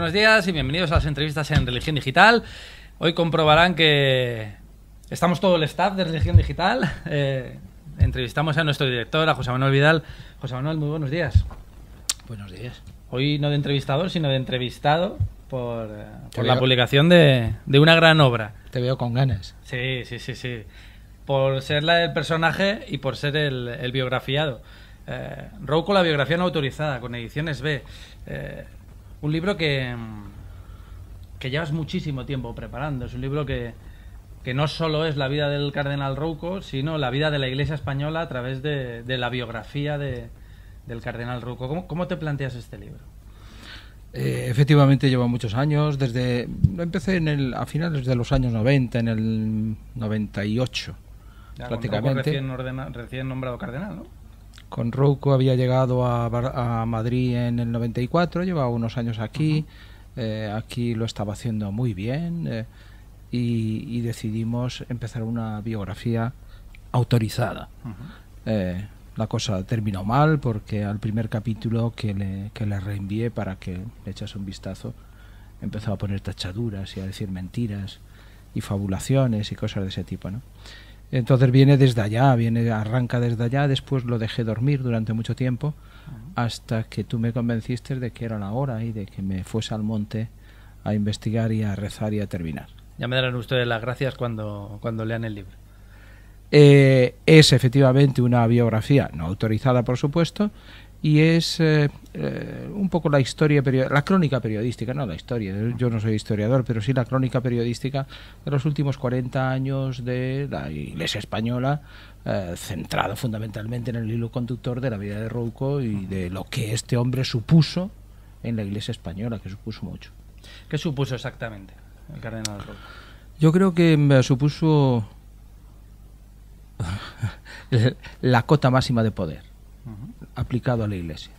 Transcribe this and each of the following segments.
Buenos días y bienvenidos a las entrevistas en Religión Digital. Hoy comprobarán que estamos todo el staff de Religión Digital. Entrevistamos a nuestro director, a José Manuel Vidal. José Manuel, muy buenos días. Buenos días. Hoy no de entrevistador, sino de entrevistado por la publicación de una gran obra. Te veo con ganas. Sí. Por ser el personaje y por ser el biografiado. Rouco, la biografía no autorizada, con Ediciones B. Un libro que llevas muchísimo tiempo preparando. Es un libro que no solo es la vida del cardenal Rouco, sino la vida de la Iglesia española a través de la biografía del cardenal Rouco. ¿Cómo te planteas este libro? Efectivamente lleva muchos años. Empecé a finales de los años 90, en el 98, ya, prácticamente. Recién nombrado cardenal, ¿no? Con Rouco había llegado a Madrid en el 94, llevaba unos años aquí. Aquí lo estaba haciendo muy bien y decidimos empezar una biografía autorizada. La cosa terminó mal porque al primer capítulo que le reenvié para que le echase un vistazo empezó a poner tachaduras y a decir mentiras y fabulaciones y cosas de ese tipo, ¿no? Entonces viene desde allá, arranca desde allá. Después lo dejé dormir durante mucho tiempo hasta que tú me convenciste de que era la hora y de que me fuese al monte a investigar y a rezar y a terminar. Ya me darán ustedes las gracias cuando lean el libro. Es efectivamente una biografía no autorizada, por supuesto, y es un poco la crónica periodística, no la historia, yo no soy historiador, pero sí la crónica periodística de los últimos 40 años de la Iglesia española, centrado fundamentalmente en el hilo conductor de la vida de Rouco y de lo que este hombre supuso en la Iglesia española, que supuso mucho. ¿Qué supuso exactamente el cardenal Rouco? Yo creo que supuso la cota máxima de poder aplicado a la Iglesia.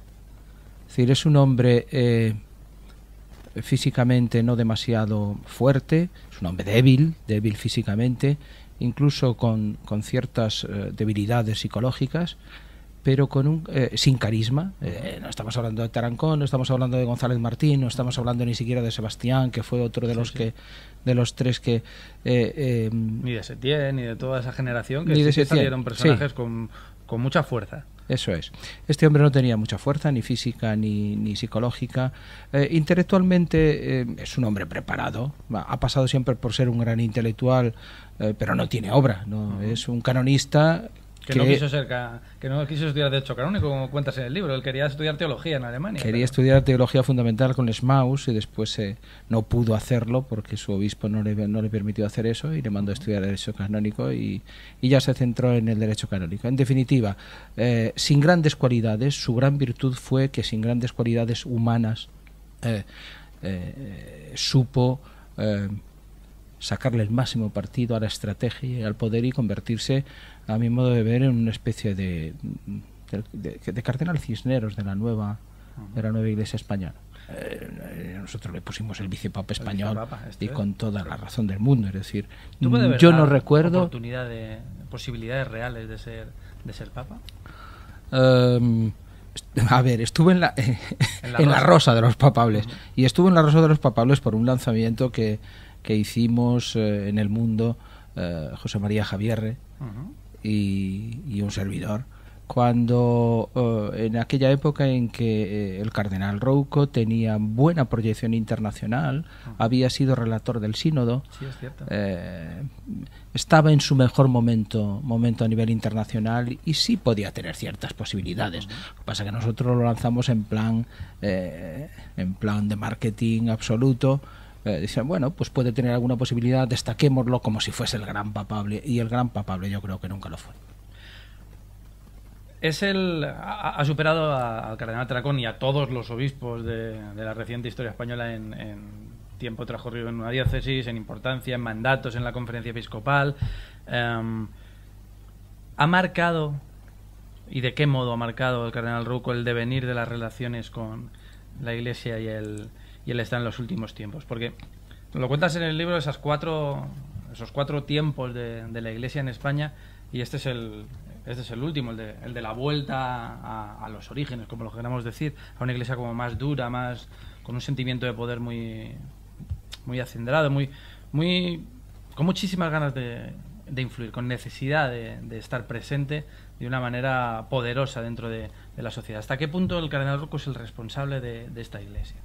Es decir, es un hombre físicamente no demasiado fuerte, es un hombre débil físicamente, incluso con ciertas debilidades psicológicas, pero sin carisma. No estamos hablando de Tarancón, no estamos hablando de González Martín, no estamos hablando ni siquiera de Sebastián, que fue otro de los tres que ni de Setién, ni de toda esa generación, que sí salieron personajes con mucha fuerza. Eso es. Este hombre no tenía mucha fuerza, ni física ni psicológica. Intelectualmente es un hombre preparado. Ha pasado siempre por ser un gran intelectual, pero no tiene obra, ¿no? Es un canonista que no quiso estudiar Derecho Canónico, como cuentas en el libro. Él quería estudiar teología en Alemania. Quería estudiar teología fundamental con Schmaus y después no pudo hacerlo porque su obispo no le permitió hacer eso y le mandó a estudiar Derecho Canónico y ya se centró en el Derecho Canónico. En definitiva, sin grandes cualidades, su gran virtud fue que sin grandes cualidades humanas supo sacarle el máximo partido a la estrategia y al poder y convertirse, a mi modo de ver, en una especie de cardenal Cisneros de la nueva Iglesia española. Nosotros le pusimos el vicepapa español y con toda la razón del mundo. Es decir, yo no recuerdo posibilidades reales de ser papa. A ver, estuve en la Rosa de los Papables y estuve en la Rosa de los Papables por un lanzamiento que hicimos en El Mundo, José María Javierre y un servidor, cuando en aquella época en que el cardenal Rouco tenía buena proyección internacional, había sido relator del sínodo, sí, es cierto. Estaba en su mejor momento a nivel internacional y sí podía tener ciertas posibilidades. Lo que pasa es que nosotros lo lanzamos en plan de marketing absoluto. Dicen, bueno, pues puede tener alguna posibilidad, destaquémoslo como si fuese el gran papable, y el gran papable yo creo que nunca lo fue. Ha superado al cardenal Tarancón y a todos los obispos de la reciente historia española en tiempo transcurrido en una diócesis, en importancia, en mandatos en la conferencia episcopal. ¿Ha marcado, y de qué modo ha marcado el cardenal Rouco el devenir de las relaciones con la Iglesia y el Estado en los últimos tiempos? Porque lo cuentas en el libro, esos cuatro tiempos de la Iglesia en España, y este es el último, el de la vuelta a los orígenes, como lo queramos decir, a una Iglesia como más dura, más con un sentimiento de poder muy acendrado, con muchísimas ganas de influir, con necesidad de estar presente de una manera poderosa dentro de la sociedad. ¿Hasta qué punto el cardenal Rouco es el responsable de esta Iglesia?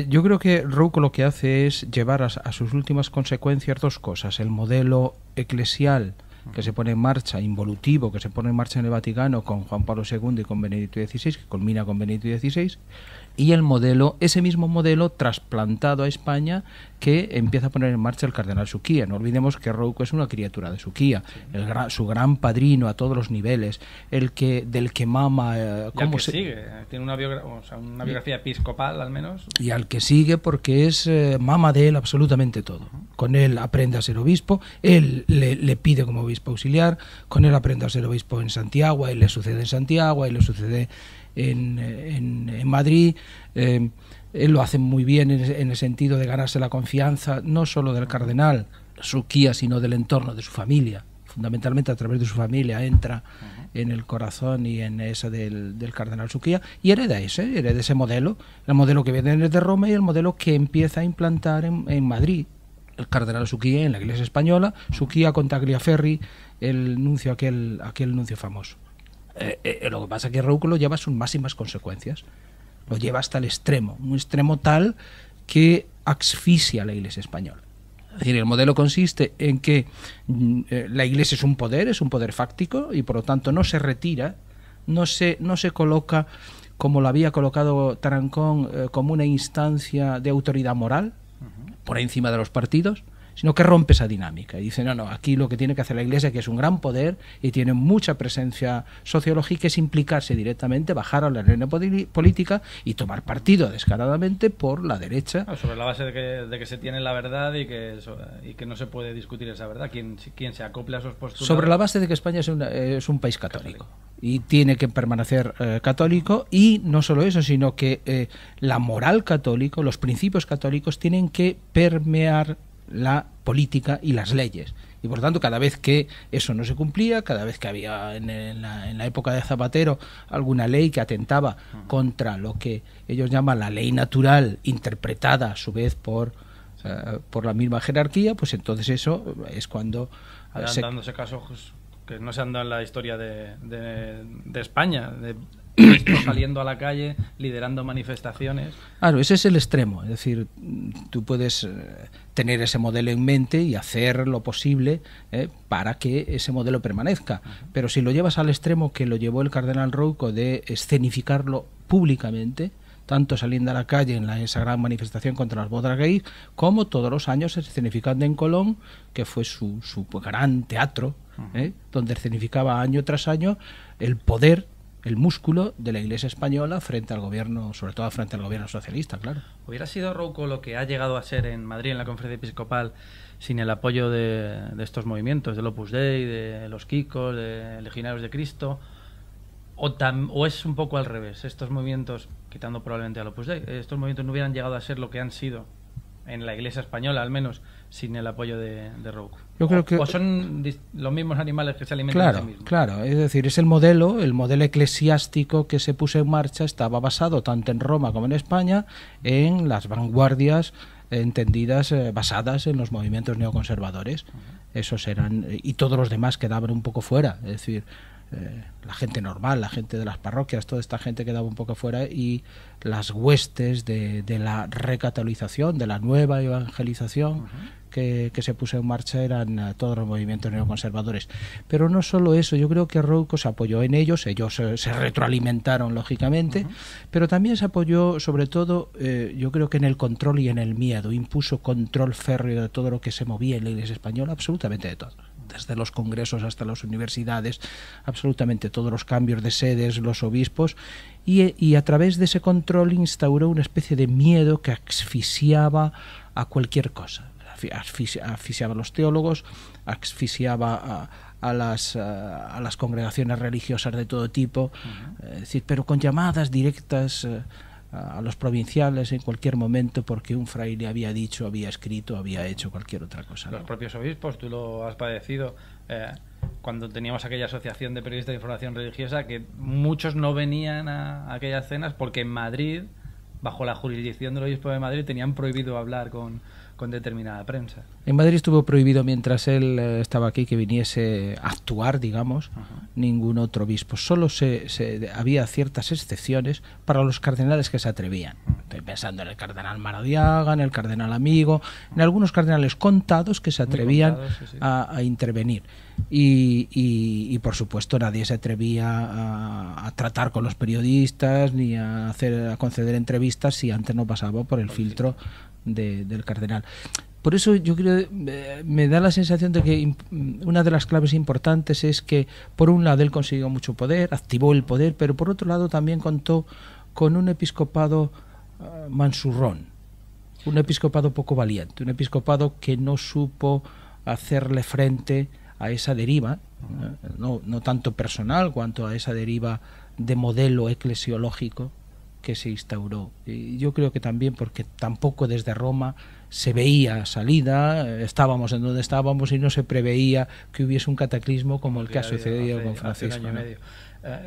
Yo creo que Rouco lo que hace es llevar a sus últimas consecuencias dos cosas: el modelo eclesial que se pone en marcha, involutivo, que se pone en marcha en el Vaticano con Juan Pablo II y con Benedicto XVI, que culmina con Benedicto XVI, y el modelo, ese mismo modelo trasplantado a España, que empieza a poner en marcha el cardenal Suquía. No olvidemos que Rouco es una criatura de Suquía, su gran padrino a todos los niveles, del que mama... sigue, tiene una biografía episcopal al menos. Y al que sigue, porque es mama de él absolutamente todo. Con él aprende a ser obispo, él le pide como obispo auxiliar, con él aprende a ser obispo en Santiago, a él le sucede en Santiago, a él le sucede en Madrid. Él lo hace muy bien en el sentido de ganarse la confianza no solo del cardenal Suquía, sino del entorno de su familia. Fundamentalmente a través de su familia entra en el corazón y en ese del cardenal Suquía, y hereda ese modelo, el modelo que viene desde Roma y el modelo que empieza a implantar en Madrid el cardenal Suquía en la Iglesia española. Suquía con Tagliaferri, el nuncio, aquel nuncio famoso. Lo que pasa es que Rouco lo lleva a sus máximas consecuencias, lo lleva hasta el extremo, un extremo tal que asfixia a la Iglesia española. Es decir, el modelo consiste en que la Iglesia es un poder fáctico, y por lo tanto no se retira, no se coloca como lo había colocado Tarancón, como una instancia de autoridad moral por encima de los partidos, sino que rompe esa dinámica y dice, no, aquí lo que tiene que hacer la Iglesia, que es un gran poder y tiene mucha presencia sociológica, es implicarse directamente, bajar a la arena política y tomar partido descaradamente por la derecha. Sobre la base de que se tiene la verdad y que no se puede discutir esa verdad. Quien se acople a esos postulados... Sobre la base de que España es un país católico y tiene que permanecer católico, y no solo eso, sino que la moral católica, los principios católicos tienen que permear la política y las leyes, y por tanto cada vez que eso no se cumplía, cada vez que había en la época de Zapatero alguna ley que atentaba contra lo que ellos llaman la ley natural, interpretada a su vez por la misma jerarquía, pues entonces eso es cuando dándose casos que no se han dado en la historia de España, de saliendo a la calle, liderando manifestaciones. Claro, ese es el extremo. Es decir, tú puedes tener ese modelo en mente y hacer lo posible para que ese modelo permanezca. Pero si lo llevas al extremo que lo llevó el cardenal Rouco, de escenificarlo públicamente, tanto saliendo a la calle en esa gran manifestación contra las bodas gays, como todos los años escenificando en Colón, que fue su gran teatro, donde escenificaba año tras año el poder, el músculo de la Iglesia española frente al gobierno, sobre todo frente al gobierno socialista, claro. ¿Hubiera sido Rouco lo que ha llegado a ser en Madrid en la conferencia episcopal sin el apoyo de estos movimientos, del Opus Dei, de los Kikos, de Legionarios de Cristo? ¿O es un poco al revés? Estos movimientos, quitando probablemente al Opus Dei, estos movimientos no hubieran llegado a ser lo que han sido en la Iglesia española, al menos, sin el apoyo de Rouco. Yo creo que... ¿O son los mismos animales que se alimentan de sí mismos? Claro, es decir, es el modelo eclesiástico que se puso en marcha, estaba basado tanto en Roma como en España en las vanguardias entendidas, basadas en los movimientos neoconservadores. Esos eran, y todos los demás quedaban un poco fuera, es decir, la gente normal, la gente de las parroquias, toda esta gente quedaba un poco fuera, y las huestes de la recatolización, de la nueva evangelización que se puso en marcha eran todos los movimientos neoconservadores. Pero no solo eso, yo creo que Rouco se apoyó en ellos se retroalimentaron lógicamente, pero también se apoyó sobre todo, yo creo que en el control y en el miedo, impuso control férreo de todo lo que se movía en la Iglesia española, absolutamente de todo, desde los congresos hasta las universidades, absolutamente todos los cambios de sedes, los obispos, y a través de ese control instauró una especie de miedo que asfixiaba a cualquier cosa. Asfixiaba a los teólogos, asfixiaba a las congregaciones religiosas de todo tipo, es decir, pero con llamadas directas a los provinciales en cualquier momento, porque un fraile había dicho, había escrito, había hecho cualquier otra cosa, ¿no? Los propios obispos, tú lo has padecido, cuando teníamos aquella asociación de periodistas de información religiosa, que muchos no venían a aquellas cenas porque en Madrid bajo la jurisdicción del obispo de Madrid, tenían prohibido hablar con determinada prensa. En Madrid estuvo prohibido mientras él estaba aquí que viniese a actuar, digamos, ningún otro obispo. Solo había ciertas excepciones para los cardenales que se atrevían. Estoy pensando en el cardenal Maradiaga, en el cardenal Amigo, en algunos cardenales contados que se atrevían a intervenir. Y por supuesto nadie se atrevía a tratar con los periodistas ni a conceder entrevistas si antes no pasaba por el filtro del cardenal. Por eso yo creo, me da la sensación de que una de las claves importantes es que por un lado él consiguió mucho poder, activó el poder, pero por otro lado también contó con un episcopado mansurrón, un episcopado poco valiente, un episcopado que no supo hacerle frente a esa deriva, no tanto personal cuanto a esa deriva de modelo eclesiológico que se instauró. Y yo creo que también porque tampoco desde Roma se veía salida, estábamos en donde estábamos y no se preveía que hubiese un cataclismo como el que ha sucedido con Francisco.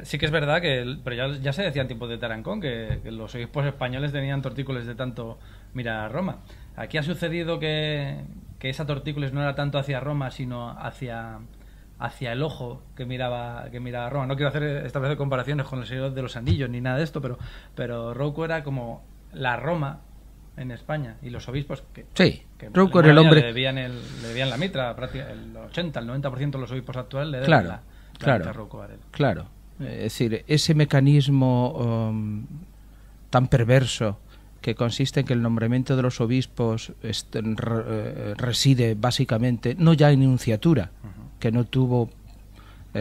Sí que es verdad pero ya se decía en tiempos de Tarancón que los obispos españoles tenían tortícolis de tanto mirar a Roma. Aquí ha sucedido que esa tortícolis no era tanto hacia Roma, sino hacia el ojo que miraba a Roma. No quiero establecer comparaciones con el Señor de los Anillos ni nada de esto, pero Rouco era como la Roma en España, y los obispos que Rouco era el hombre, le debían la mitra, el 80, el 90% de los obispos actuales le deben la mitra a Rouco Varela. Claro, es decir, ese mecanismo tan perverso que consiste en que el nombramiento de los obispos reside básicamente no ya en nunciatura, que no tuvo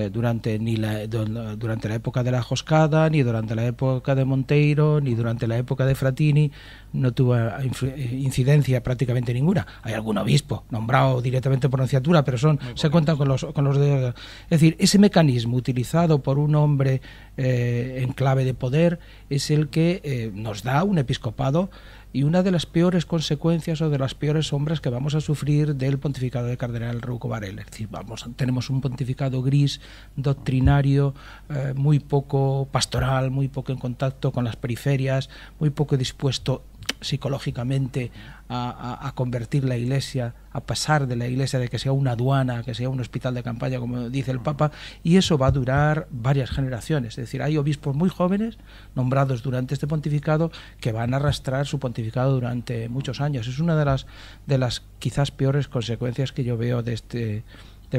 durante la época de la Joscada, ni durante la época de Monteiro, ni durante la época de Fratini, no tuvo incidencia prácticamente ninguna. Hay algún obispo nombrado directamente por nunciatura, pero se cuentan con los dedos. Es decir, ese mecanismo utilizado por un hombre en clave de poder es el que nos da un episcopado, y una de las peores consecuencias o de las peores sombras que vamos a sufrir del pontificado del cardenal Rouco Varela. Es decir, tenemos un pontificado gris, doctrinario, muy poco pastoral, muy poco en contacto con las periferias, muy poco dispuesto psicológicamente a convertir la Iglesia, a pasar de la Iglesia de que sea una aduana, que sea un hospital de campaña, como dice el Papa, y eso va a durar varias generaciones. Es decir, hay obispos muy jóvenes nombrados durante este pontificado que van a arrastrar su pontificado durante muchos años. Es una de las quizás peores consecuencias que yo veo del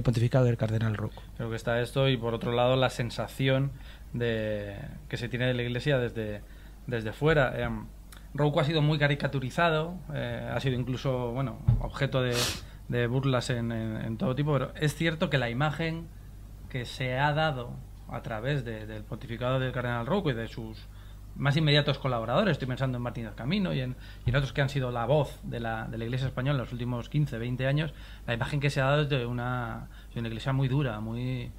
pontificado del cardenal Rouco. Creo que está esto, y por otro lado la sensación que se tiene de la Iglesia desde fuera. Rouco ha sido muy caricaturizado, ha sido incluso objeto de burlas en todo tipo, pero es cierto que la imagen que se ha dado a través del pontificado del cardenal Rouco y de sus más inmediatos colaboradores, estoy pensando en Martínez Camino y en otros que han sido la voz de la Iglesia española en los últimos 15, 20 años, la imagen que se ha dado es de una Iglesia muy dura, muy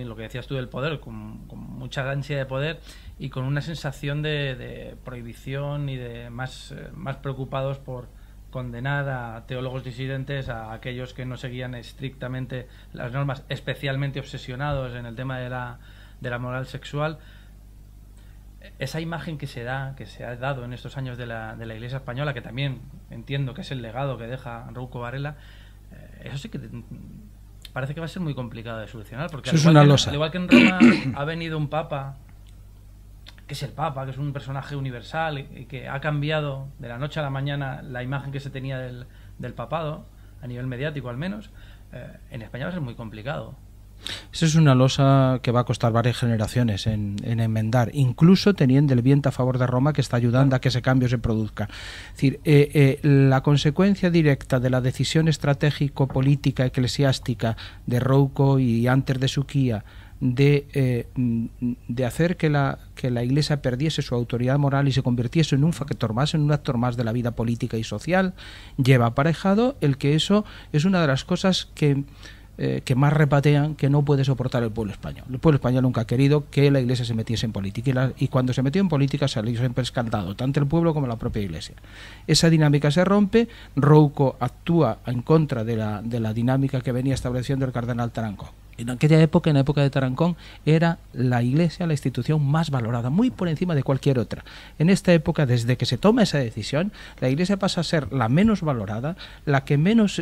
lo que decías tú del poder, con mucha ansia de poder y con una sensación de prohibición y de más preocupados por condenar a teólogos disidentes, a aquellos que no seguían estrictamente las normas, especialmente obsesionados en el tema de la moral sexual. Esa imagen que se ha dado en estos años de la Iglesia española, que también entiendo que es el legado que deja Rouco Varela, eso sí que parece que va a ser muy complicado de solucionar, porque al igual que en Roma ha venido un papa, que es el papa, que es un personaje universal y que ha cambiado de la noche a la mañana la imagen que se tenía del papado, a nivel mediático al menos, en España va a ser muy complicado. Eso es una losa que va a costar varias generaciones en enmendar, incluso teniendo el viento a favor de Roma, que está ayudando a que ese cambio se produzca. Es decir, la consecuencia directa de la decisión estratégico-política eclesiástica de Rouco y antes de Suquía de hacer que la Iglesia perdiese su autoridad moral y se convirtiese en un factor más, en un actor más de la vida política y social, lleva aparejado el que eso es una de las cosas que más repatean, que no puede soportar el pueblo español. El pueblo español nunca ha querido que la Iglesia se metiese en política, y cuando se metió en política salió siempre escaldado, tanto el pueblo como la propia Iglesia. Esa dinámica se rompe, Rouco actúa en contra de la dinámica que venía estableciendo el cardenal Tarancón. En aquella época, en la época de Tarancón, era la Iglesia la institución más valorada, muy por encima de cualquier otra. En esta época, desde que se toma esa decisión, la Iglesia pasa a ser la menos valorada, la que menos...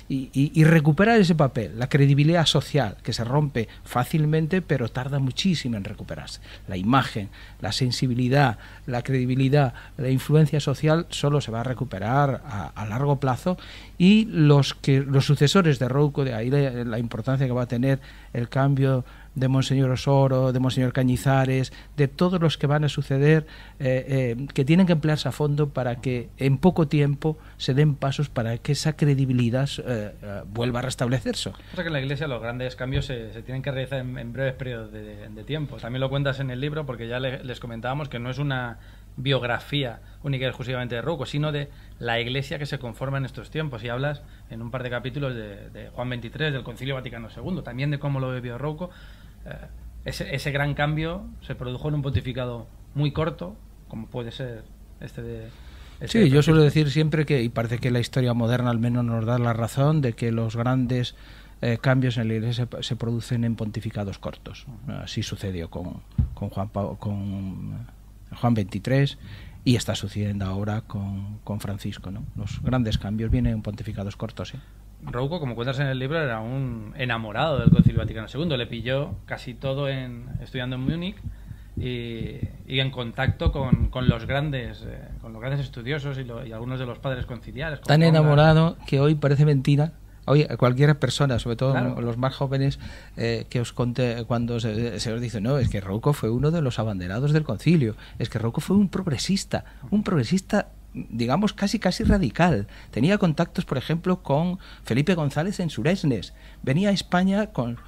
y recuperar ese papel, la credibilidad social, que se rompe fácilmente, pero tarda muchísimo en recuperarse. La imagen, la sensibilidad, la credibilidad, la influencia social solo se va a recuperar a largo plazo, y los sucesores de Rouco, de ahí la importancia que va a tener el cambio de Monseñor Osoro, de Monseñor Cañizares, de todos los que van a suceder, que tienen que emplearse a fondo para que en poco tiempo se den pasos para que esa credibilidad vuelva a restablecerse. O sea que en la Iglesia los grandes cambios se tienen que realizar en breves periodos de tiempo. También lo cuentas en el libro, porque ya les comentábamos que no es una biografía única y exclusivamente de Rouco, sino de la Iglesia que se conforma en estos tiempos, y hablas en un par de capítulos de Juan XXIII, del Concilio Vaticano II, también de cómo lo vivió Rouco. Ese gran cambio se produjo en un pontificado muy corto, como puede ser este de... Sí, yo suelo decir siempre que, y parece que la historia moderna al menos nos da la razón, de que los grandes cambios en la Iglesia se producen en pontificados cortos. Así sucedió con Juan XXIII, y está sucediendo ahora con Francisco, ¿no? Los grandes cambios vienen en pontificados cortos, ¿sí? Rouco, como cuentas en el libro, era un enamorado del Concilio Vaticano II. Le pilló casi todo estudiando en Múnich y en contacto con los grandes estudiosos y algunos de los padres conciliares. Tan enamorado que hoy parece mentira. Hoy cualquier persona, sobre todo claro, los más jóvenes, que os conte cuando se os dice, no, es que Rouco fue uno de los abanderados del concilio, es que Rouco fue un progresista, digamos casi radical. Tenía contactos, por ejemplo, con Felipe González en Suresnes. Venía a España con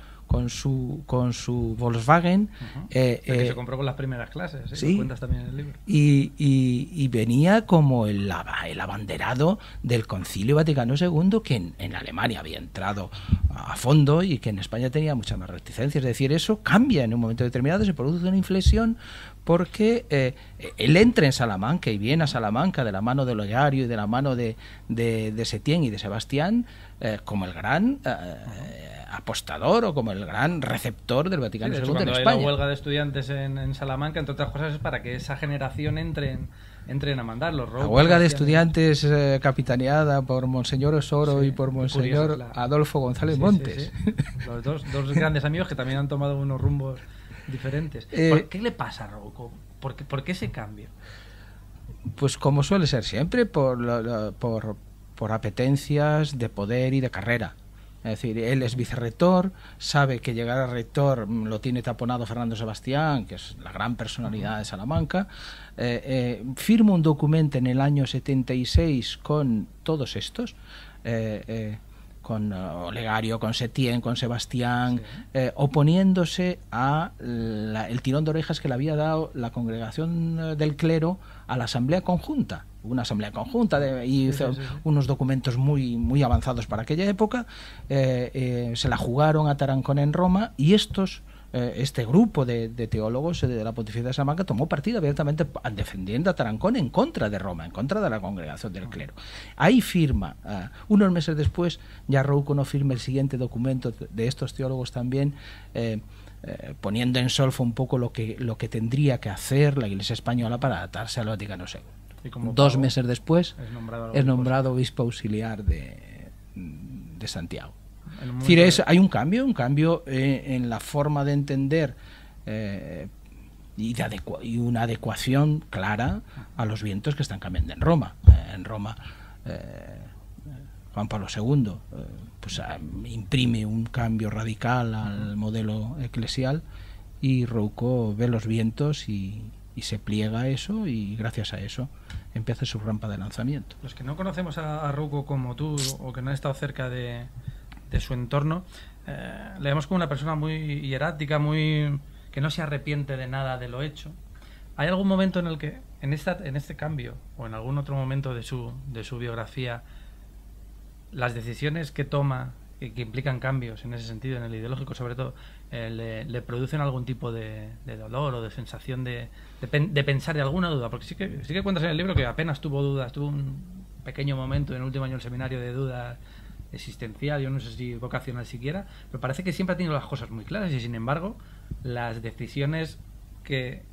su Volkswagen, que se compró con las primeras clases, ¿sí? Lo cuentas también en el libro. Y venía como el abanderado del Concilio Vaticano II, que en Alemania había entrado a fondo y que en España tenía muchas más reticencias. Es decir, eso cambia en un momento determinado, se produce una inflexión, porque él entra en Salamanca y viene a Salamanca de la mano de Loyario y de la mano de Setién y de Sebastián, como el gran apostador o como el gran receptor del Vaticano II en España. Cuando hay la huelga de estudiantes en Salamanca, entre otras cosas, es para que esa generación entren a mandar los robos. La huelga de estudiantes capitaneada por Monseñor Osoro y por Monseñor curioso, Adolfo González Montes. Sí. Los dos grandes amigos que también han tomado unos rumbos diferentes. ¿Qué le pasa a Rouco? ¿Por qué ese cambio? Pues como suele ser siempre, por apetencias de poder y de carrera. Es decir, él es vicerrector, sabe que llegar a rector lo tiene taponado Fernando Sebastián, que es la gran personalidad de Salamanca. Firma un documento en el año 76 con todos estos, con Olegario, con Setién, con Sebastián, oponiéndose a el tirón de orejas que le había dado la congregación del clero a la asamblea conjunta. Una asamblea conjunta y hizo unos documentos muy avanzados para aquella época. Se la jugaron a Tarancón en Roma, y este grupo de teólogos de la Pontificia de Salamanca tomó partido abiertamente defendiendo a Tarancón en contra de Roma, en contra de la congregación del clero. Ahí firma, unos meses después, ya Rouco no firma el siguiente documento de estos teólogos también, poniendo en solfa un poco lo que tendría que hacer la Iglesia española para adaptarse al Vaticano II. 2 meses después es nombrado obispo auxiliar de Santiago. Es decir, hay un cambio en la forma de entender y una adecuación clara a los vientos que están cambiando en Roma. En Roma, Juan Pablo II imprime un cambio radical al modelo eclesial, y Rouco ve los vientos y se pliega a eso, y gracias a eso empieza su rampa de lanzamiento. Los que no conocemos a Rouco como tú, o que no han estado cerca de su entorno, le vemos como una persona muy hierática, que no se arrepiente de nada de lo hecho. ¿Hay algún momento en el que, en este cambio, o en algún otro momento de su biografía, las decisiones que toma, que implican cambios en ese sentido, en el ideológico sobre todo, le producen algún tipo de dolor o de sensación de pensar, de alguna duda? Porque sí que cuentas en el libro que apenas tuvo dudas, tuvo un pequeño momento en el último año del seminario de dudas existencial, yo no sé si vocacional siquiera, pero parece que siempre ha tenido las cosas muy claras y sin embargo las decisiones que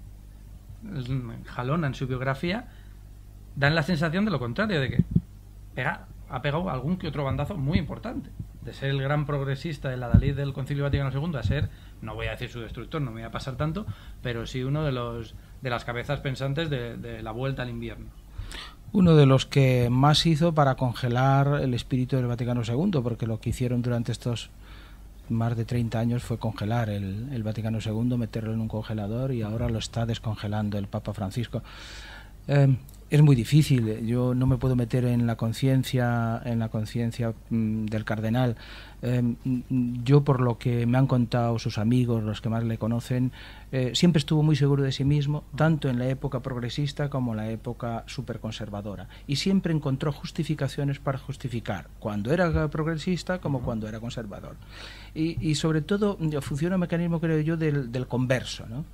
jalonan su biografía dan la sensación de lo contrario, de que ha pegado algún que otro bandazo muy importante. De ser el gran progresista de la Dalí del Concilio Vaticano II a ser, no voy a decir su destructor, no me voy a pasar tanto, pero sí uno de las cabezas pensantes de la vuelta al invierno. Uno de los que más hizo para congelar el espíritu del Vaticano II, porque lo que hicieron durante estos más de 30 años fue congelar el Vaticano II, meterlo en un congelador, y ahora lo está descongelando el Papa Francisco. Es muy difícil, yo no me puedo meter en la conciencia del cardenal. Yo, por lo que me han contado sus amigos, los que más le conocen, siempre estuvo muy seguro de sí mismo, tanto en la época progresista como en la época superconservadora, y siempre encontró justificaciones para justificar cuando era progresista como cuando era conservador, y sobre todo funciona un mecanismo, creo yo, del converso, ¿no?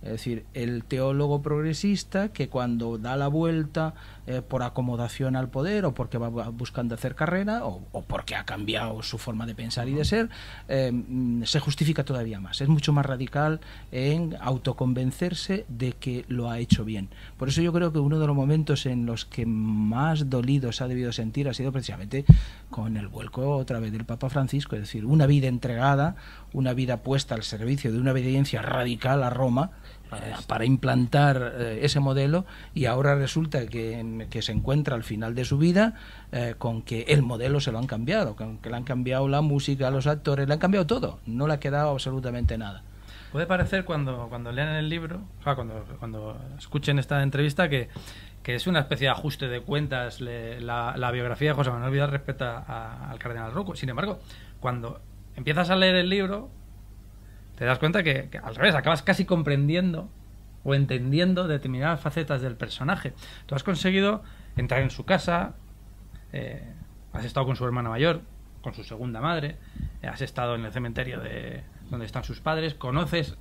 Es decir, el teólogo progresista que cuando da la vuelta por acomodación al poder, o porque va buscando hacer carrera, o porque ha cambiado su forma de pensar y de ser, se justifica todavía más. Es mucho más radical en autoconvencerse de que lo ha hecho bien. Por eso yo creo que uno de los momentos en los que más dolido se ha debido sentir ha sido precisamente con el vuelco otra vez del Papa Francisco. Es decir, una vida entregada, una vida puesta al servicio de una obediencia radical a Roma, para implantar ese modelo, y ahora resulta que se encuentra al final de su vida con que el modelo se lo han cambiado, con que le han cambiado la música, los actores, le han cambiado todo, no le ha quedado absolutamente nada. Puede parecer cuando lean el libro, o sea, cuando escuchen esta entrevista, que es una especie de ajuste de cuentas la biografía de José Manuel Vidal respecto al cardenal Rouco. Sin embargo, cuando empiezas a leer el libro, te das cuenta que al revés, acabas casi comprendiendo o entendiendo determinadas facetas del personaje. Tú has conseguido entrar en su casa, has estado con su hermana mayor, con su segunda madre, has estado en el cementerio donde están sus padres, conoces,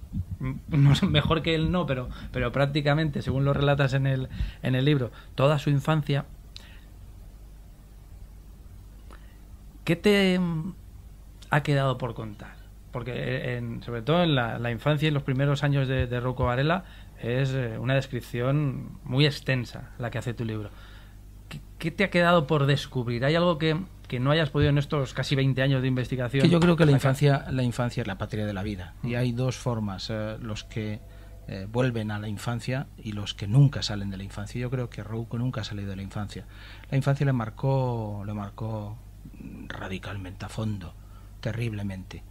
no sé, mejor que él no, pero prácticamente, según lo relatas en el libro, toda su infancia. ¿Qué te ha quedado por contar? Porque sobre todo en la infancia y los primeros años de Rouco Varela es una descripción muy extensa la que hace tu libro. ¿Qué te ha quedado por descubrir? ¿Hay algo que no hayas podido en estos casi 20 años de investigación? Que yo creo que la infancia es la patria de la vida, y hay dos formas, los que vuelven a la infancia y los que nunca salen de la infancia. Yo creo que Rouco nunca ha salido de la infancia. La infancia le marcó radicalmente, a fondo, terriblemente.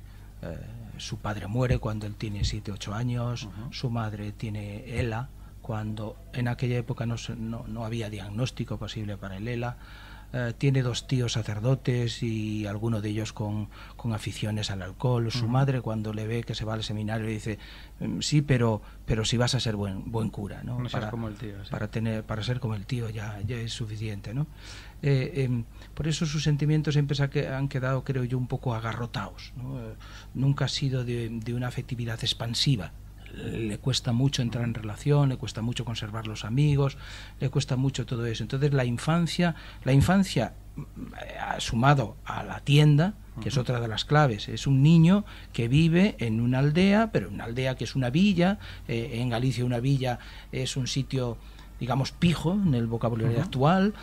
Su padre muere cuando él tiene 7 o 8 años, su madre tiene ELA, cuando en aquella época no había diagnóstico posible para el ELA. Tiene 2 tíos sacerdotes y alguno de ellos con aficiones al alcohol. Su madre, cuando le ve que se va al seminario, le dice: sí, pero si vas a ser buen cura, ¿no? Como el tío, sí. Para ser como el tío ya es suficiente, ¿no? Por eso sus sentimientos siempre han quedado, creo yo, un poco agarrotados, ¿no? Nunca ha sido de una afectividad expansiva. Le cuesta mucho entrar en relación, le cuesta mucho conservar los amigos, le cuesta mucho todo eso. Entonces la infancia sumado a la tienda, que es otra de las claves, es un niño que vive en una aldea, pero una aldea que es una villa. En Galicia una villa es un sitio, digamos, pijo en el vocabulario actual,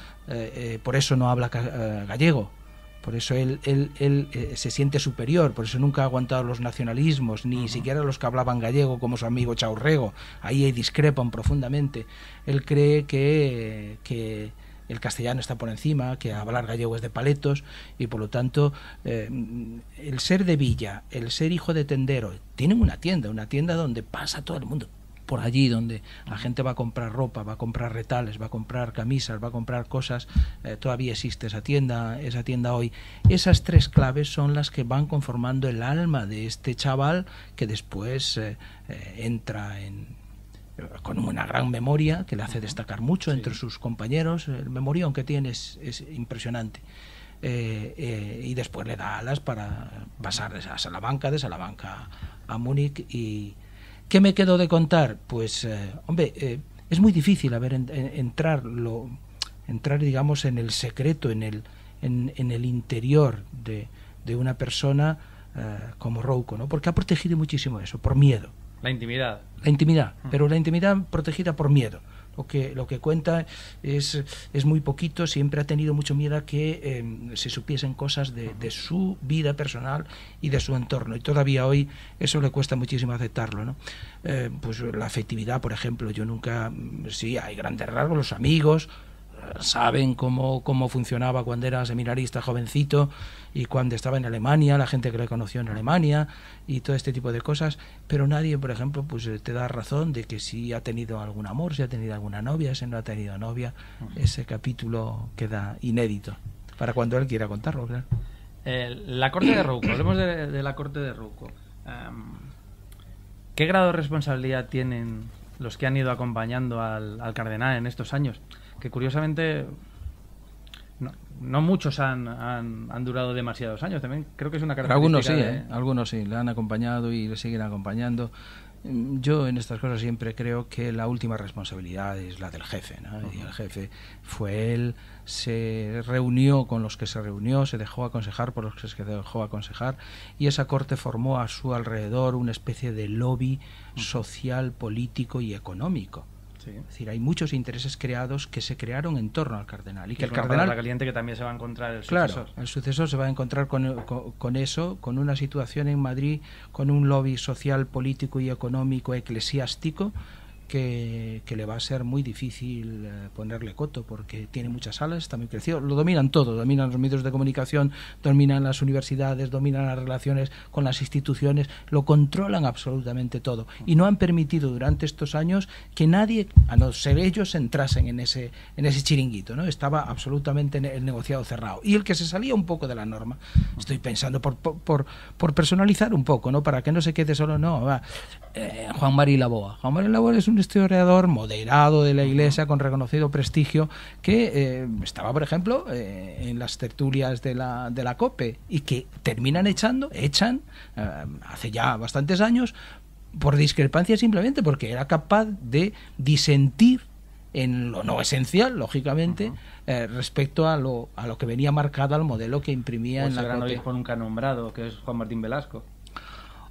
por eso no habla gallego. Por eso él se siente superior, por eso nunca ha aguantado los nacionalismos, ni siquiera los que hablaban gallego, como su amigo Chaurrego. Ahí discrepan profundamente. Él cree que el castellano está por encima, que hablar gallego es de paletos, y por lo tanto el ser de villa, el ser hijo de tendero, tienen una tienda donde pasa todo el mundo. Por allí donde la gente va a comprar ropa, va a comprar retales, va a comprar camisas, va a comprar cosas, todavía existe esa tienda hoy. Esas 3 claves son las que van conformando el alma de este chaval, que después entra con una gran memoria que le hace destacar mucho entre sus compañeros. El memorión que tiene es impresionante. Y después le da alas para pasar de Salamanca a Múnich. Y ¿qué me quedo de contar? Pues, es muy difícil entrar, digamos, en el secreto, en en el interior de una persona como Rouco, ¿no? Porque ha protegido muchísimo eso, por miedo. La intimidad. La intimidad, pero la intimidad protegida por miedo. Lo que cuenta es muy poquito, siempre ha tenido mucho miedo a que se supiesen cosas de su vida personal y de su entorno, y todavía hoy eso le cuesta muchísimo aceptarlo, ¿no? Pues la afectividad, por ejemplo, yo nunca, sí, hay grandes rasgos, los amigos saben cómo funcionaba cuando era seminarista jovencito y cuando estaba en Alemania, la gente que le conoció en Alemania y todo este tipo de cosas, pero nadie, por ejemplo, pues te da razón de que si ha tenido algún amor, si ha tenido alguna novia, si no ha tenido novia. Ese capítulo queda inédito para cuando él quiera contarlo, claro. La corte de Rouco, hablemos de la corte de Rouco. ¿Qué grado de responsabilidad tienen los que han ido acompañando al cardenal en estos años? Que curiosamente no muchos han durado demasiados años. También creo que es una característica. Algunos sí, le han acompañado y le siguen acompañando. Yo en estas cosas siempre creo que la última responsabilidad es la del jefe, ¿no? Y el jefe fue él, se reunió con los que se reunió, se dejó aconsejar por los que se dejó aconsejar, y esa corte formó a su alrededor una especie de lobby social, político y económico. Sí. Es decir, hay muchos intereses creados que se crearon en torno al cardenal. Y que el cardenal, caliente que también se va a encontrar el sucesor. Claro, el sucesor se va a encontrar con eso, con una situación en Madrid, con un lobby social, político y económico eclesiástico que le va a ser muy difícil ponerle coto, porque tiene muchas salas, está muy crecido, lo dominan todo, dominan los medios de comunicación, dominan las universidades, dominan las relaciones con las instituciones, lo controlan absolutamente todo, y no han permitido durante estos años que nadie, a no ser ellos, entrasen en ese chiringuito, ¿no? Estaba absolutamente el negociado cerrado, y el que se salía un poco de la norma, estoy pensando por personalizar un poco, ¿no? Para que no se quede solo, Juan Mari Laboa. Juan Mari Laboa es un historiador moderado de la Iglesia con reconocido prestigio que estaba, por ejemplo, en las tertulias de la COPE, y que echan hace ya bastantes años por discrepancia, simplemente porque era capaz de disentir en lo no esencial, lógicamente, respecto a lo que venía marcado al modelo que imprimía en la gran COPE. obispo nunca nombrado, que es Juan Martín Velasco.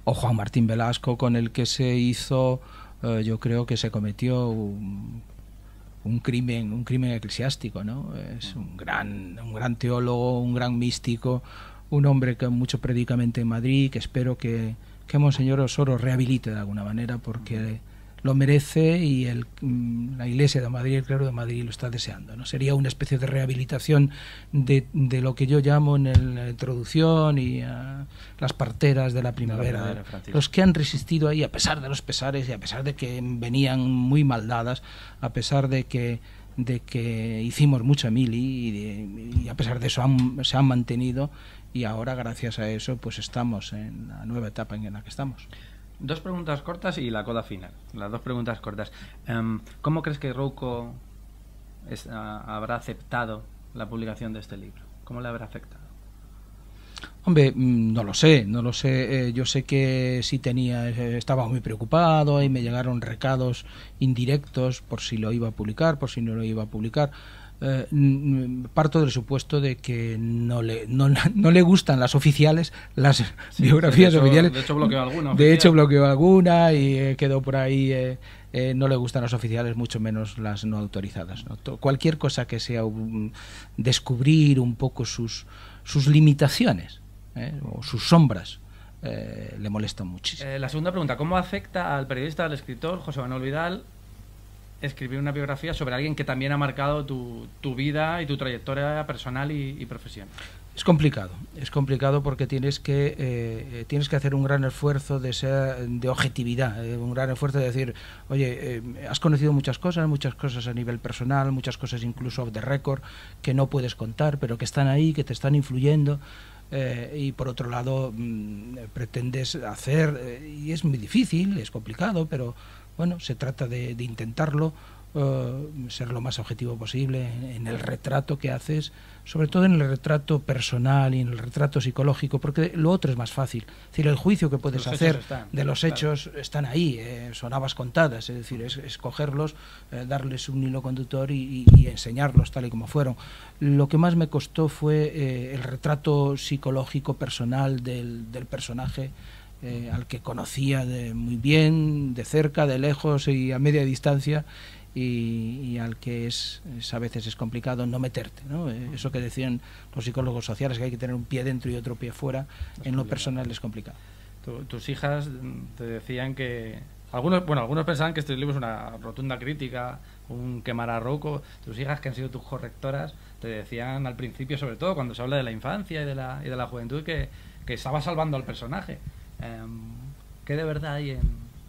O Juan Martín Velasco, con el que se hizo, yo creo que se cometió un crimen eclesiástico, ¿no? Es un gran teólogo, un gran místico, un hombre que mucho predicamente en Madrid, que espero que Monseñor Osoro rehabilite de alguna manera, porque lo merece, y la Iglesia de Madrid, el clero de Madrid lo está deseando, ¿no? Sería una especie de rehabilitación de lo que yo llamo en la introducción y las parteras de la primavera, los que han resistido ahí a pesar de los pesares y a pesar de que venían muy mal dadas, a pesar de que hicimos mucha mili y a pesar de eso se han mantenido, y ahora gracias a eso pues estamos en la nueva etapa en la que estamos. Dos preguntas cortas y la coda final. Las dos preguntas cortas. ¿Cómo crees que Rouco habrá aceptado la publicación de este libro? ¿Cómo le habrá afectado? Hombre, no lo sé. Yo sé que sí estaba muy preocupado, y me llegaron recados indirectos por si lo iba a publicar, por si no lo iba a publicar. Parto del supuesto de que no le gustan las oficiales, las biografías oficiales. De hecho bloqueó alguna. Bloqueó alguna y quedó por ahí. No le gustan las oficiales, mucho menos las no autorizadas, ¿no? Cualquier cosa que sea descubrir un poco sus limitaciones, o sus sombras, le molesta muchísimo. La segunda pregunta: ¿cómo afecta al periodista, al escritor José Manuel Vidal, escribir una biografía sobre alguien que también ha marcado tu vida y tu trayectoria personal y profesional? Es complicado porque tienes que hacer un gran esfuerzo de objetividad, un gran esfuerzo de decir, oye, has conocido muchas cosas a nivel personal, muchas cosas incluso off the record que no puedes contar, pero que están ahí, que te están influyendo. Y por otro lado pretendes hacer, y es muy difícil, es complicado, pero bueno, se trata de intentarlo, ser lo más objetivo posible en el retrato que haces, sobre todo en el retrato personal y en el retrato psicológico, porque lo otro es más fácil. Es decir, el juicio que puedes hacer de los hechos están ahí, son habas contadas, es decir, es cogerlos, darles un hilo conductor y enseñarlos tal y como fueron. Lo que más me costó fue el retrato psicológico personal del personaje, al que conocía muy bien, de cerca, de lejos y a media distancia, y al que a veces es complicado no meterte, ¿no? Eso que decían los psicólogos sociales, que hay que tener un pie dentro y otro pie fuera, en lo personal es complicado. Tus hijas te decían que... Algunos pensaban que este libro es una rotunda crítica, un quemar a Rouco. Tus hijas, que han sido tus correctoras, te decían al principio, sobre todo cuando se habla de la infancia y de la juventud, que estaba salvando al personaje. ¿Qué de verdad hay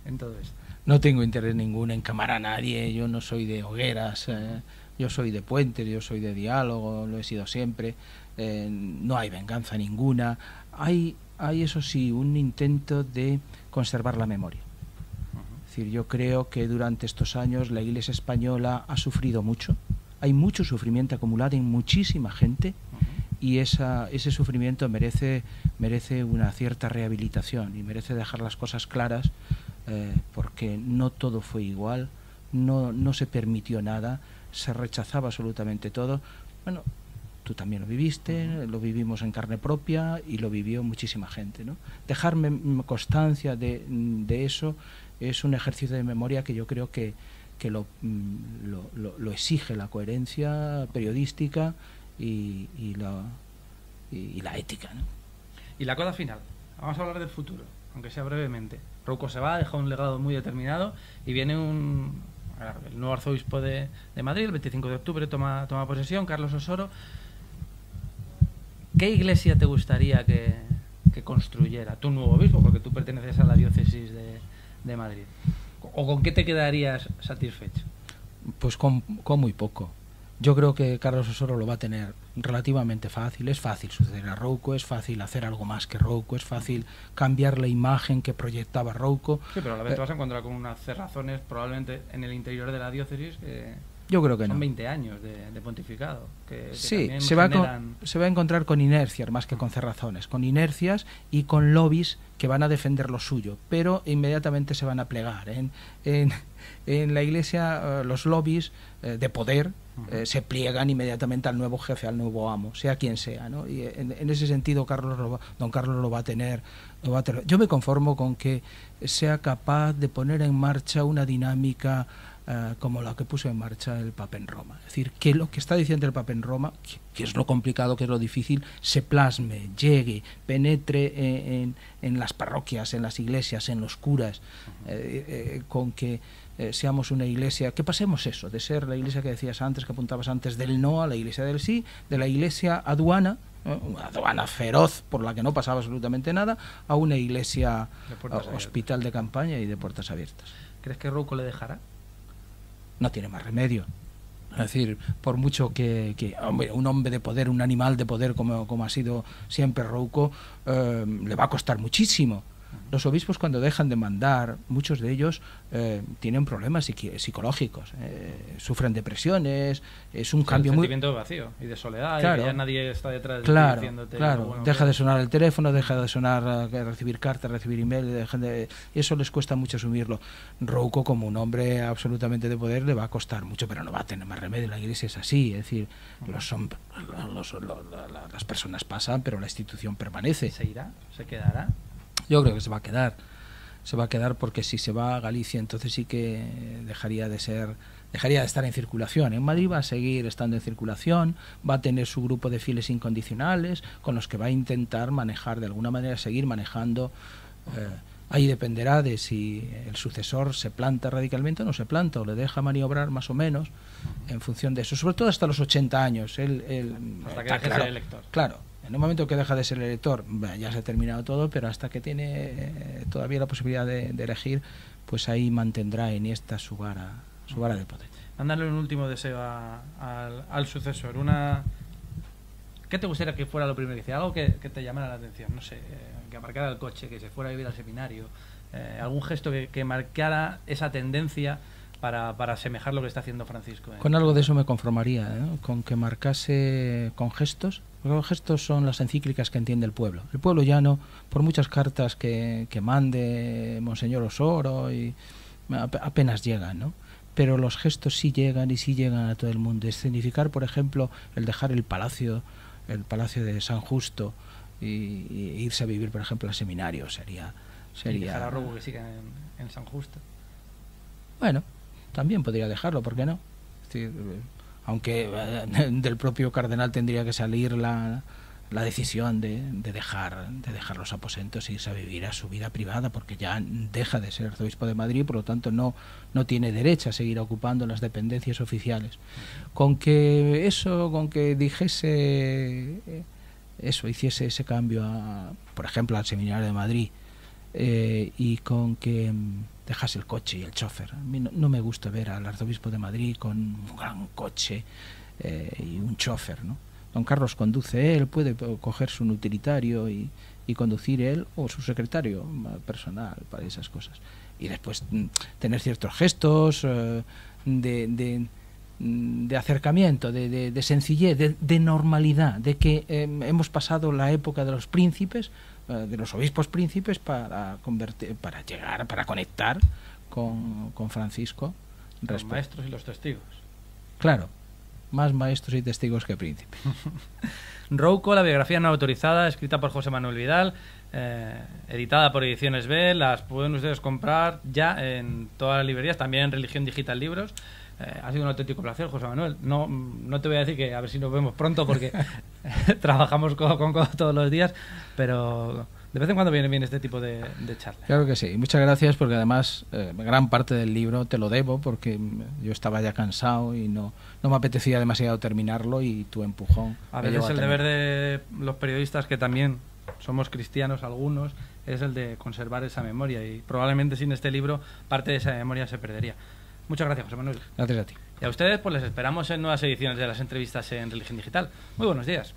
en todo esto? No tengo interés ninguno en quemar a nadie, yo no soy de hogueras, yo soy de puentes, yo soy de diálogo, lo he sido siempre, no hay venganza ninguna, hay eso sí, un intento de conservar la memoria. Es decir, yo creo que durante estos años la Iglesia española ha sufrido mucho, hay mucho sufrimiento acumulado en muchísima gente, y ese sufrimiento merece una cierta rehabilitación y merece dejar las cosas claras, porque no todo fue igual, no se permitió nada, se rechazaba absolutamente todo. Bueno, tú también lo viviste, lo vivimos en carne propia y lo vivió muchísima gente, ¿no? Dejarme constancia de eso es un ejercicio de memoria que yo creo que lo exige la coherencia periodística y la ética, ¿no? Y la coda final, vamos a hablar del futuro, aunque sea brevemente. Rouco se va, deja un legado muy determinado y viene el nuevo arzobispo de Madrid, el 25 de octubre toma posesión, Carlos Osoro. ¿Qué iglesia te gustaría que construyera tu nuevo obispo? Porque tú perteneces a la diócesis de Madrid. ¿O con qué te quedarías satisfecho? Pues con muy poco. Yo creo que Carlos Osoro lo va a tener relativamente fácil. Es fácil suceder a Rouco, es fácil hacer algo más que Rouco, es fácil cambiar la imagen que proyectaba Rouco. Sí, pero a la vez te vas a encontrar con unas cerrazones probablemente en el interior de la diócesis que yo creo que son no. 20 años de pontificado. Que sí, se va a encontrar con inercias más que con cerrazones, con inercias y con lobbies que van a defender lo suyo, pero inmediatamente se van a plegar. En la Iglesia los lobbies de poder se pliegan inmediatamente al nuevo jefe, al nuevo amo, sea quien sea, ¿no? Y en ese sentido don Carlos lo va a tener. Yo me conformo con que sea capaz de poner en marcha una dinámica como la que puso en marcha el Papa en Roma. Es decir, que lo que está diciendo el Papa en Roma, que es lo complicado, que es lo difícil, se plasme, llegue, penetre en las parroquias, en las iglesias, en los curas, con que seamos una iglesia, que pasemos eso, de ser la iglesia que decías antes, que apuntabas antes, del no a la iglesia del sí, de la iglesia aduana, una aduana feroz por la que no pasaba absolutamente nada, a una iglesia hospital de campaña y de puertas abiertas. ¿Crees que Rouco le dejará? No tiene más remedio. Es decir, por mucho que hombre, un hombre de poder, un animal de poder como ha sido siempre Rouco, le va a costar muchísimo. Los obispos, cuando dejan de mandar, muchos de ellos tienen problemas psicológicos, sufren depresiones, es un cambio muy... sentimiento de vacío y de soledad, claro, y que ya nadie está detrás de ti diciéndote... Claro, bueno, deja de sonar el teléfono, deja de sonar recibir cartas, recibir email, eso les cuesta mucho asumirlo. Rouco, como un hombre absolutamente de poder, le va a costar mucho, pero no va a tener más remedio. La Iglesia es así, es decir, las personas pasan, pero la institución permanece. ¿Se irá? ¿Se quedará? Yo creo que se va a quedar porque si se va a Galicia entonces sí que dejaría de estar en circulación. En Madrid va a seguir estando en circulación, va a tener su grupo de fieles incondicionales con los que va a intentar manejar, de alguna manera seguir manejando. Ahí dependerá de si el sucesor se planta radicalmente o no se planta, o le deja maniobrar más o menos en función de eso, sobre todo hasta los 80 años. Hasta que deje de ser elector. Claro. En el momento que deja de ser elector, ya se ha terminado todo, pero hasta que tiene todavía la posibilidad de elegir, pues ahí mantendrá Iniesta su vara de poder. Mándale un último deseo al sucesor. ¿Qué te gustaría que fuera lo primero que hiciera? Algo que te llamara la atención, no sé, que aparcara el coche, que se fuera a vivir al seminario, algún gesto que marcara esa tendencia para asemejar lo que está haciendo Francisco. Con algo de eso me conformaría, con que marcase con gestos. Los gestos son las encíclicas que entiende el pueblo. El pueblo llano, por muchas cartas que mande Monseñor Osoro, y apenas llegan, ¿no? Pero los gestos sí llegan, y sí llegan a todo el mundo. Escenificar, por ejemplo, el dejar el palacio de San Justo y irse a vivir, por ejemplo, al seminario sería y dejar a Rouco que siga en San Justo. Bueno, también podría dejarlo, ¿por qué no? Es decir, aunque del propio cardenal tendría que salir la decisión de dejar los aposentos e irse a vivir a su vida privada, porque ya deja de ser arzobispo de Madrid, por lo tanto no tiene derecho a seguir ocupando las dependencias oficiales. Con que dijese eso, hiciese ese cambio, por ejemplo, al Seminario de Madrid, y con que dejase el coche y el chofer. A mí no me gusta ver al arzobispo de Madrid con un gran coche y un chofer, ¿no? Don Carlos conduce él, puede coger su utilitario y conducir él, o su secretario personal para esas cosas. Y después tener ciertos gestos de acercamiento, de sencillez, de normalidad, de que hemos pasado la época de los príncipes, de los obispos príncipes, para conectar con Francisco. Los maestros y los testigos. Claro, más maestros y testigos que príncipes. Rouco, la biografía no autorizada, escrita por José Manuel Vidal, editada por Ediciones B. Las pueden ustedes comprar ya en todas las librerías, también en Religión Digital Libros. Ha sido un auténtico placer, José Manuel. No te voy a decir que a ver si nos vemos pronto, porque trabajamos codo con codo todos los días, pero de vez en cuando viene bien este tipo de charlas. Claro que sí. Muchas gracias, porque además gran parte del libro te lo debo, porque yo estaba ya cansado y no me apetecía demasiado terminarlo, y tu empujón. A veces el deber de los periodistas, que también somos cristianos algunos, es el de conservar esa memoria, y probablemente sin este libro parte de esa memoria se perdería. Muchas gracias, José Manuel. Gracias a ti. Y a ustedes, pues les esperamos en nuevas ediciones de las entrevistas en Religión Digital. Muy buenos días.